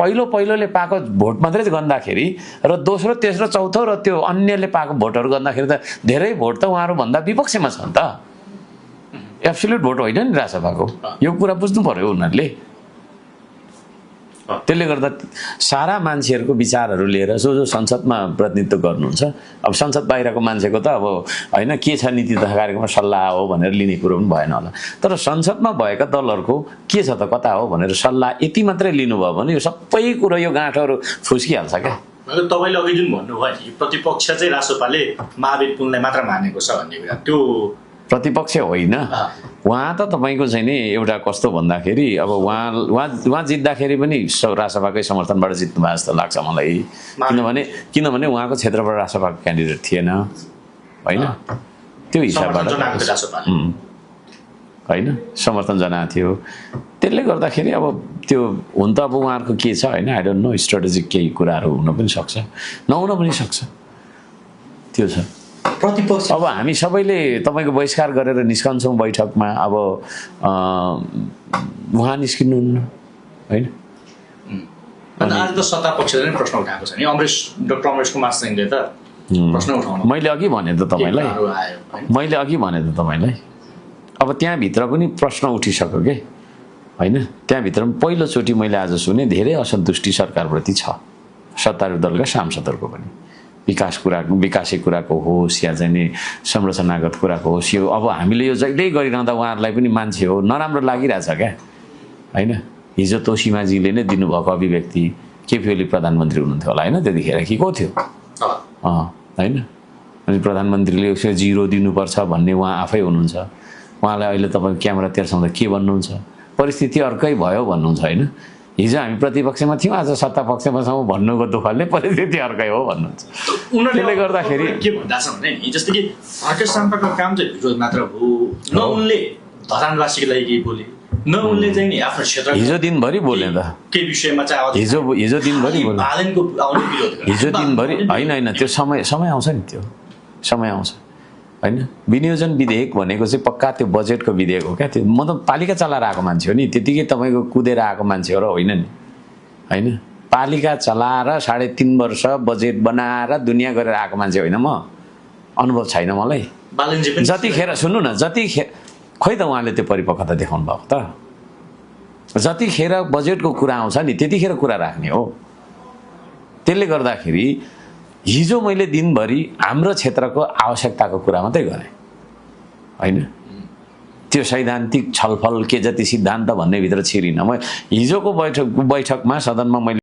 पहिलोले पाएको भोट मात्रै गर्दाखेरि र दोस्रो तेस्रो चौथो र त्यो अन्यले पाएको भोटहरू गर्दाखेरि त धेरै भोट त उहाँहरूभन्दा विपक्षमा छ नि त। एब्सोल्युट भोट होइन नि राजसभाको, यो कुरा बुझ्नु पर्यो उनीहरूले। त्यसले गर्दा सारा मान्छेहरूको विचारहरू लिएर जो संसदमा प्रतिनिधित्व गर्नुहुन्छ, अब संसद बाहिरको मान्छेको त अब होइन के छ नीति तथा कार्यक्रममा सल्लाह हो भनेर लिने कुरो पनि भएन होला, तर संसदमा भएका दलहरूको के छ त कता हो भनेर सल्लाह यति मात्रै लिनुभयो भने यो सबै कुरो यो गाँठहरू फुस्किहाल्छ क्या। तपाईँले अघि जुन भन्नुभयो नि प्रतिपक्ष चाहिँ रासोपाले महावीर पुनलाई मात्र मानेको छ भन्ने कुरा, त्यो प्रतिपक्ष होइन। उहाँ त तपाईँको चाहिँ नि एउटा कस्तो भन्दाखेरि अब उहाँ जित्दाखेरि पनि राजसभाकै समर्थनबाट जित्नु भएको जस्तो लाग्छ मलाई, किनभने उहाँको क्षेत्रबाट राजसभाको क्यान्डिडेट थिएन होइन, त्यो हिसाबबाट होइन समर्थन जनाएको थियो। त्यसले गर्दाखेरि अब त्यो हुन त अब उहाँहरूको के छ होइन, आई डोन्ट नो, स्ट्राटेजिक केही कुराहरू हुन पनि सक्छ, नहुन पनि सक्छ, त्यो छ। प्रतिपक्ष अब हामी सबैले तपाईँको बहिष्कार गरेर निस्कन्छौँ बैठकमा, अब उहाँ निस्किनुहुन्न होइन। आज त सत्ता पक्षले नै प्रश्न उठाएको छ नि, डाक्टर अमरेश कुमार सिंहले त प्रश्न उठाउनु। मैले अघि भने त तपाईँलाई, अब त्यहाँभित्र पनि प्रश्न उठिसक्यो के होइन। त्यहाँभित्र पनि पहिलोचोटि मैले आज सुने धेरै असन्तुष्टि सरकारप्रति छ, सत्तारूढ दलका सांसदहरूको पनि। विकासे कुराको होस् या चाहिँ नि संरचनागत कुराको होस्, यो अब हामीले यो जहिले गरिरहँदा उहाँहरूलाई पनि मान्छे हो नराम्रो लागिरहेछ क्या होइन। हिजो तोसीमाजीले नै दिनुभएको अभिव्यक्ति, केपी ओली प्रधानमन्त्री हुनुहुन्थ्यो होला होइन त्यतिखेर कि को थियो होइन, अनि प्रधानमन्त्रीले 0 दिनुपर्छ भन्ने उहाँ आफै हुनुहुन्छ। उहाँलाई अहिले तपाईँ क्यामेरा तेर्साउँदा के भन्नुहुन्छ, परिस्थिति अर्कै भयो भन्नुहुन्छ होइन। हिजो हामी प्रतिपक्षमा थियौँ, आज सत्ता पक्षमा छौँ भन्नुको दुःखले परिस्थिति अर्कै हो भन्नुहुन्छ। त्यसले गर्दाखेरि के भन्दा छ भने नि जस्तो कि हार्केश साम्पाको काम चाहिँ विरोध मात्र हो, न उनले धरानवासीको लागि केही बोले, न उनले चाहिँ नि आफ्नो क्षेत्र हिजो दिनभरि बोले त के विषयमा चाहिँ हिजो दिनभरि बोले, बालनको आउने विरोध हिजो दिनभरि होइन त्यो समय आउँछ नि, त्यो समय आउँछ होइन। विनियोजन विधेयक भनेको चाहिँ पक्का त्यो बजेटको विधेयक हो क्या, त्यो म त पालिका चलाएर आएको मान्छे हो नि, त्यतिकै तपाईँको कुदेर आएको मान्छे हो र होइन नि होइन। पालिका चलाएर 3.5 वर्ष बजेट बनाएर दुनियाँ गरेर आएको मान्छे होइन म, अनुभव छैन मलाई। जतिखेर सुन्नु न, खोइ त उहाँले त्यो परिपक्वता देखाउनु भएको त, जतिखेर बजेटको कुरा आउँछ नि त्यतिखेर कुरा राख्ने हो। त्यसले गर्दाखेरि हिजो मैले दिनभरि हाम्रो क्षेत्रको आवश्यकताको कुरा मात्रै गरेँ होइन, त्यो सैद्धान्तिक छलफल के जति सिद्धान्त भन्ने भित्र छिरिन। म हिजोको बैठकमा सदनमा मैले